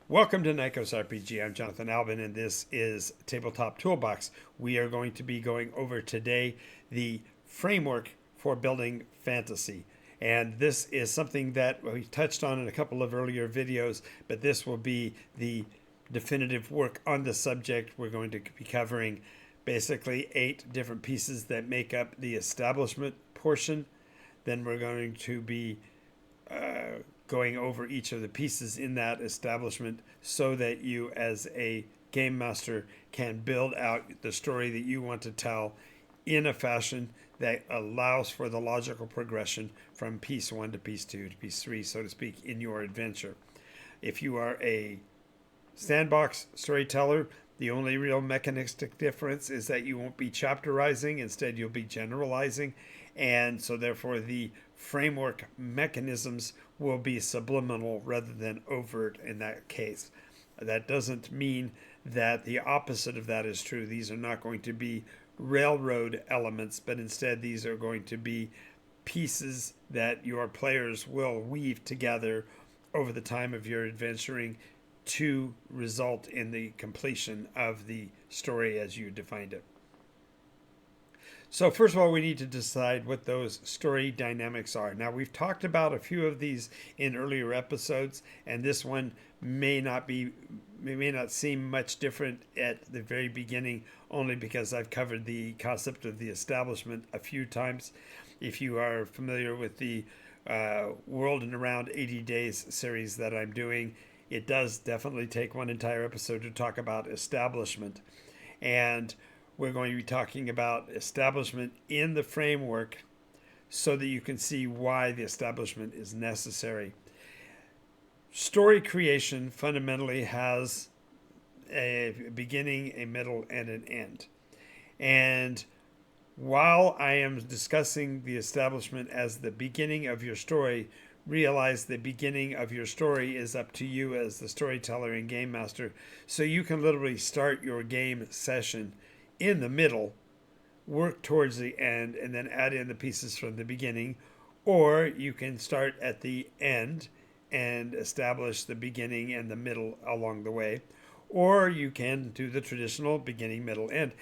Welcome to NycosRPG. I'm Jonathan Albin, and this is Tabletop Toolbox. We are going to be going over today the framework for building fantasy. And this is something that we touched on in a couple of earlier videos, but this will be the definitive work on the subject. We're going to be covering basically 8 different pieces that make up the establishment portion. Then we're going to be going over each of the pieces in that establishment so that you as a game master can build out the story that you want to tell in a fashion that allows for the logical progression from piece 1 to piece 2 to piece 3, so to speak, in your adventure. If you are a sandbox storyteller, the only real mechanistic difference is that you won't be chapterizing, instead you'll be generalizing, and so therefore the framework mechanisms will be subliminal rather than overt in that case. That doesn't mean that the opposite of that is true. These are not going to be railroad elements, but instead these are going to be pieces that your players will weave together over the time of your adventuring to result in the completion of the story as you defined it. So first of all, we need to decide what those story dynamics are. Now, we've talked about a few of these in earlier episodes, and this one may not seem much different at the very beginning, only because I've covered the concept of the establishment a few times. If you are familiar with the World in Around 80 Days series that I'm doing, it does definitely take one entire episode to talk about establishment. And we're going to be talking about establishment in the framework so that you can see why the establishment is necessary. Story creation fundamentally has a beginning, a middle, and an end. And while I am discussing the establishment as the beginning of your story, realize the beginning of your story is up to you as the storyteller and game master. So you can literally start your game session in the middle, work towards the end, and then add in the pieces from the beginning. Or you can start at the end and establish the beginning and the middle along the way. Or you can do the traditional beginning, middle, end.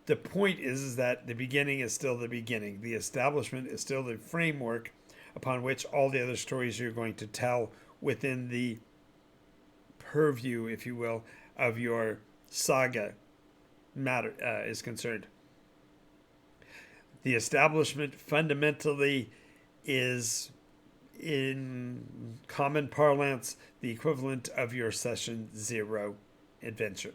The point is that the beginning is still the beginning. The establishment is still the framework upon which all the other stories you're going to tell within the purview, if you will, of your saga matter is concerned. The establishment fundamentally is, in common parlance, the equivalent of your session 0 adventure.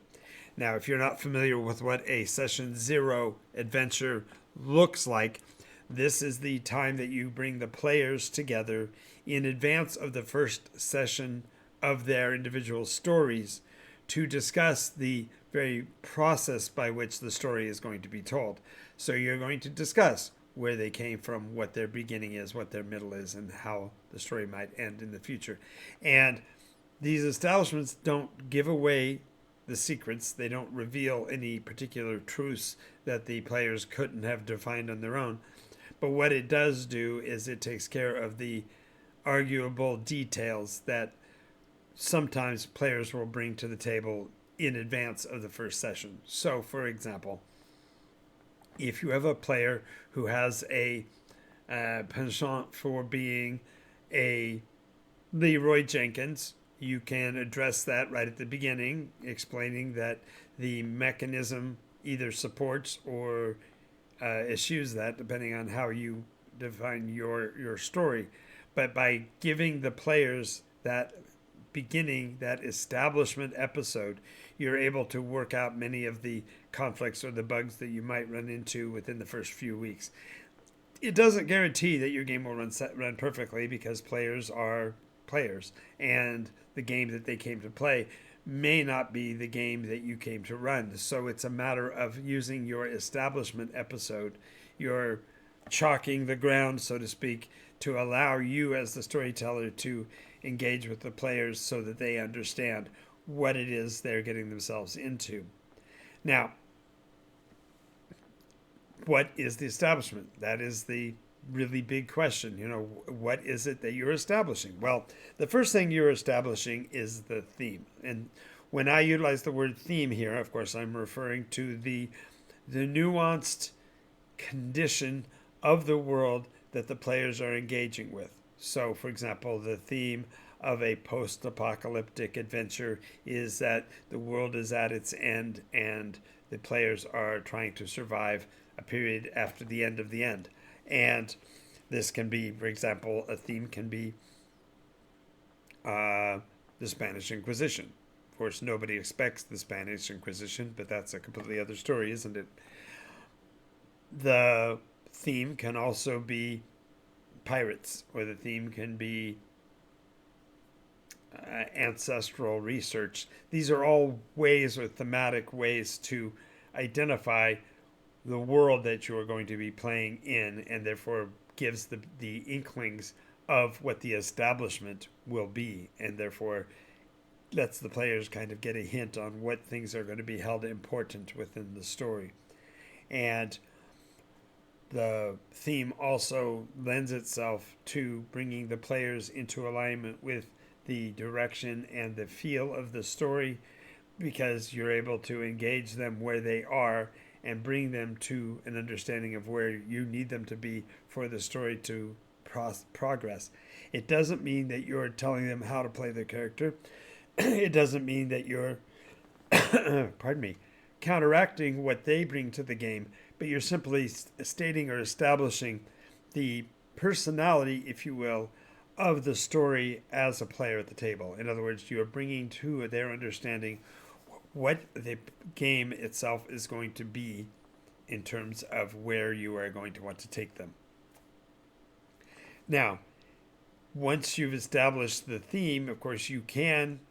Now, if you're not familiar with what a session 0 adventure looks like, this is the time that you bring the players together in advance of the first session of their individual stories to discuss the very process by which the story is going to be told. So you're going to discuss where they came from, what their beginning is, what their middle is, and how the story might end in the future. And these establishments don't give away the secrets. They don't reveal any particular truths that the players couldn't have defined on their own. But what it does do is it takes care of the arguable details that sometimes players will bring to the table in advance of the first session. So, for example, if you have a player who has a penchant for being a Leroy Jenkins, you can address that right at the beginning, explaining that the mechanism either supports or eschews that, depending on how you define your story. But by giving the players that beginning, that establishment episode, you're able to work out many of the conflicts or the bugs that you might run into within the first few weeks. It doesn't guarantee that your game will run perfectly, because players are players, and the game that they came to play may not be the game that you came to run. So it's a matter of using your establishment episode, your chalking the ground, so to speak, to allow you as the storyteller to engage with the players so that they understand what it is they're getting themselves into. Now, what is the establishment? That is the really big question. What is it that you're establishing? Well, the first thing you're establishing is the theme. And when I utilize the word theme here, of course, I'm referring to the nuanced condition of the world that the players are engaging with. So, for example, the theme of a post-apocalyptic adventure is that the world is at its end and the players are trying to survive a period after the end of the end. And this can be, for example, a theme can be the Spanish Inquisition. Of course, nobody expects the Spanish Inquisition, but that's a completely other story, isn't it? The theme can also be pirates, or the theme can be ancestral research. These are all ways or thematic ways to identify the world that you are going to be playing in, and therefore gives the inklings of what the establishment will be, and therefore lets the players kind of get a hint on what things are going to be held important within the story. And the theme also lends itself to bringing the players into alignment with the direction and the feel of the story, because you're able to engage them where they are and bring them to an understanding of where you need them to be for the story to progress. It doesn't mean that you're telling them how to play their character. It doesn't mean that you're, pardon me, counteracting what they bring to the game, but you're simply stating or establishing the personality, if you will, of the story as a player at the table. In other words, you are bringing to their understanding what the game itself is going to be in terms of where you are going to want to take them. Now, once you've established the theme, of course, you can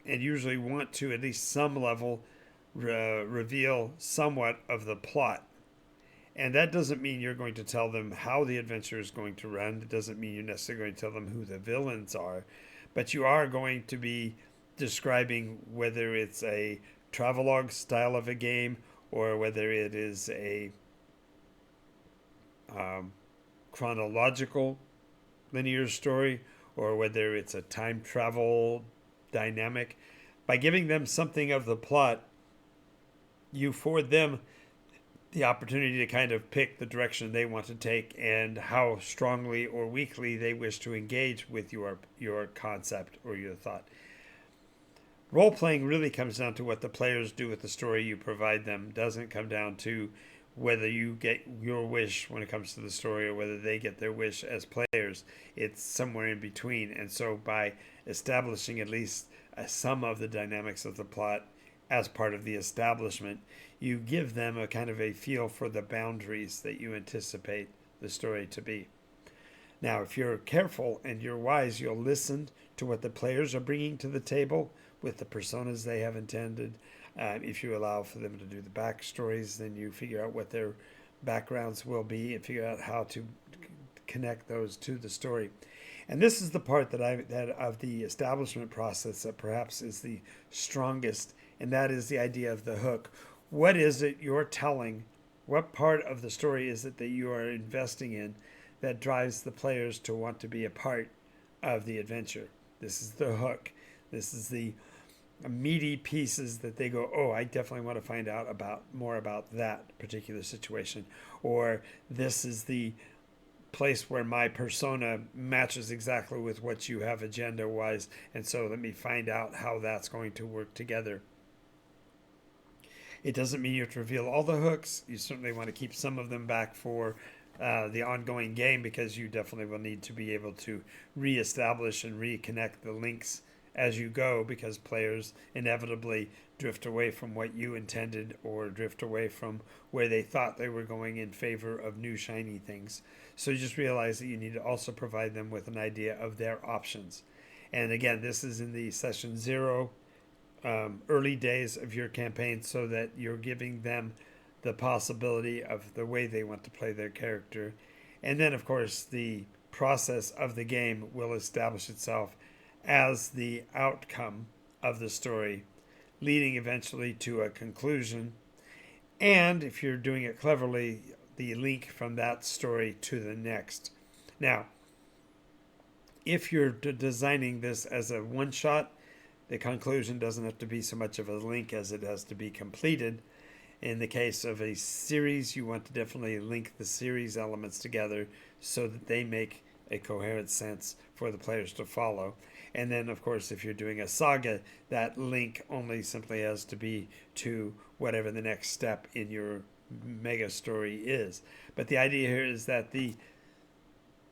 and usually want to, at least some level, reveal somewhat of the plot. And that doesn't mean you're going to tell them how the adventure is going to run. It doesn't mean you're necessarily going to tell them who the villains are. But you are going to be describing whether it's a travelogue style of a game or whether it is a chronological linear story, or whether it's a time travel dynamic. By giving them something of the plot, you afford them the opportunity to kind of pick the direction they want to take and how strongly or weakly they wish to engage with your concept or your thought. Role-playing really comes down to what the players do with the story you provide them. It doesn't come down to whether you get your wish when it comes to the story or whether they get their wish as players. It's somewhere in between. And so by establishing at least some of the dynamics of the plot as part of the establishment, you give them a kind of a feel for the boundaries that you anticipate the story to be. Now, if you're careful and you're wise, you'll listen to what the players are bringing to the table with the personas they have intended. If you allow for them to do the backstories, then you figure out what their backgrounds will be and figure out how to connect those to the story. And this is the part that of the establishment process that perhaps is the strongest, and that is the idea of the hook. What is it you're telling? What part of the story is it that you are investing in that drives the players to want to be a part of the adventure? This is the hook. This is the meaty pieces that they go, oh, I definitely want to find out more about that particular situation. Or this is the place where my persona matches exactly with what you have agenda-wise, and so let me find out how that's going to work together. It doesn't mean you have to reveal all the hooks. You certainly want to keep some of them back for the ongoing game, because you definitely will need to be able to reestablish and reconnect the links as you go, because players inevitably drift away from what you intended or drift away from where they thought they were going in favor of new shiny things. So you just realize that you need to also provide them with an idea of their options. And again, this is in the session 0 early days of your campaign, so that you're giving them the possibility of the way they want to play their character. And then, of course, the process of the game will establish itself as the outcome of the story, leading eventually to a conclusion. And if you're doing it cleverly, the link from that story to the next. Now, if you're designing this as a one-shot, the conclusion doesn't have to be so much of a link as it has to be completed. In the case of a series, you want to definitely link the series elements together so that they make a coherent sense for the players to follow. And then, of course, if you're doing a saga, that link only simply has to be to whatever the next step in your mega story is. But the idea here is that the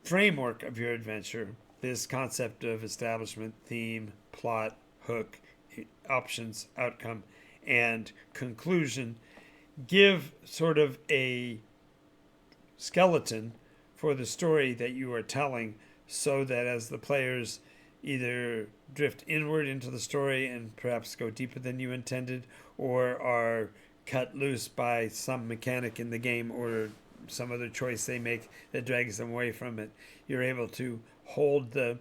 framework of your adventure, this concept of establishment, theme, plot, hook, options, outcome, and conclusion, give sort of a skeleton for the story that you are telling, so that as the players either drift inward into the story and perhaps go deeper than you intended, or are cut loose by some mechanic in the game or some other choice they make that drags them away from it, you're able to hold the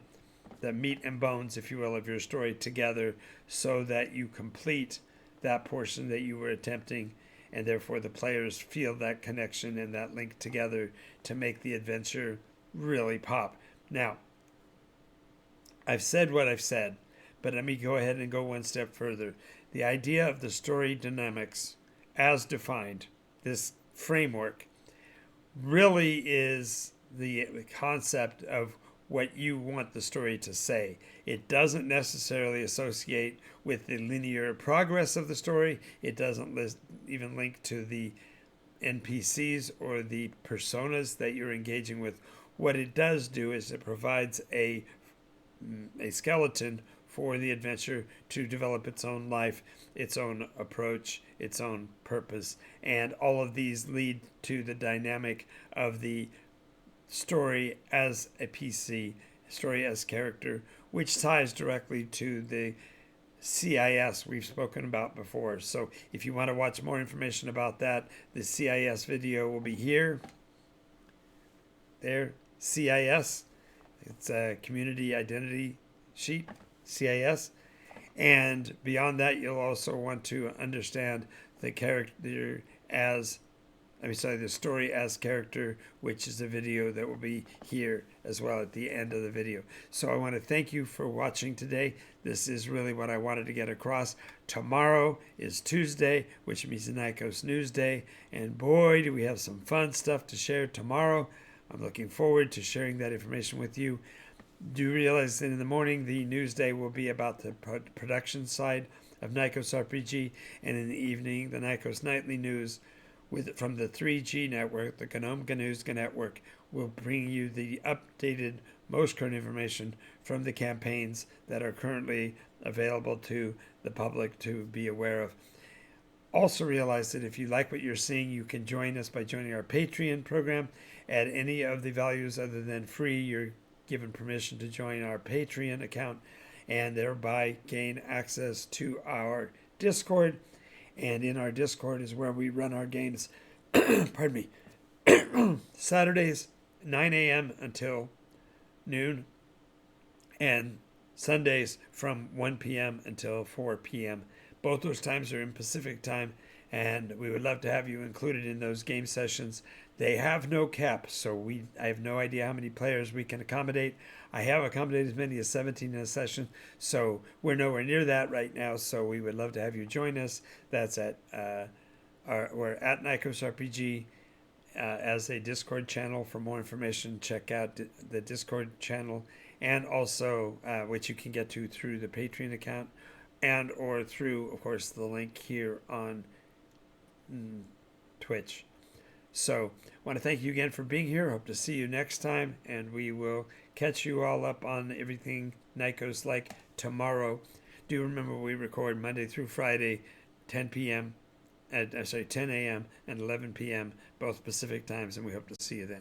meat and bones, if you will, of your story together so that you complete that portion that you were attempting, and therefore the players feel that connection and that link together to make the adventure really pop. Now, I've said what I've said, but let me go ahead and go one step further. The idea of the story dynamics as defined, this framework, really is the concept of what you want the story to say. It doesn't necessarily associate with the linear progress of the story. It doesn't even link to the NPCs or the personas that you're engaging with. What it does do is it provides a skeleton for the adventure to develop its own life, its own approach, its own purpose. And all of these lead to the dynamic of the story as a PC, story as character, which ties directly to the CIS we've spoken about before. So if you want to watch more information about that, the CIS video will be here. There, CIS. It's a community identity sheet, CIS. And beyond that, you'll also want to understand the character as the story as character, which is a video that will be here as well at the end of the video. So I want to thank you for watching today. This is really what I wanted to get across. Tomorrow is Tuesday, which means Nikos News Day. And boy, do we have some fun stuff to share tomorrow. I'm looking forward to sharing that information with you. Do realize that in the morning, the news day will be about the production side of NycosRPG, and in the evening, the Nikos Nightly News from the 3G network, the GNOME GNU's network, will bring you the updated, most current information from the campaigns that are currently available to the public to be aware of. Also realize that if you like what you're seeing, you can join us by joining our Patreon program. At any of the values other than free, you're given permission to join our Patreon account and thereby gain access to our Discord. And in our Discord is where we run our games, pardon me, Saturdays, 9 a.m. until noon, and Sundays from 1 p.m. until 4 p.m. Both those times are in Pacific time, and we would love to have you included in those game sessions. They have no cap, so I have no idea how many players we can accommodate. I have accommodated as many as 17 in a session, so we're nowhere near that right now, so we would love to have you join us. That's we're at NycosRPG as a Discord channel. For more information, check out the Discord channel, and also which you can get to through the Patreon account and or through, of course, the link here on Twitch. So I want to thank you again for being here. Hope to see you next time, and we will catch you all up on everything Nikos like tomorrow. Do remember we record Monday through Friday, 10 a.m. and 11 p.m., both Pacific times, and we hope to see you then.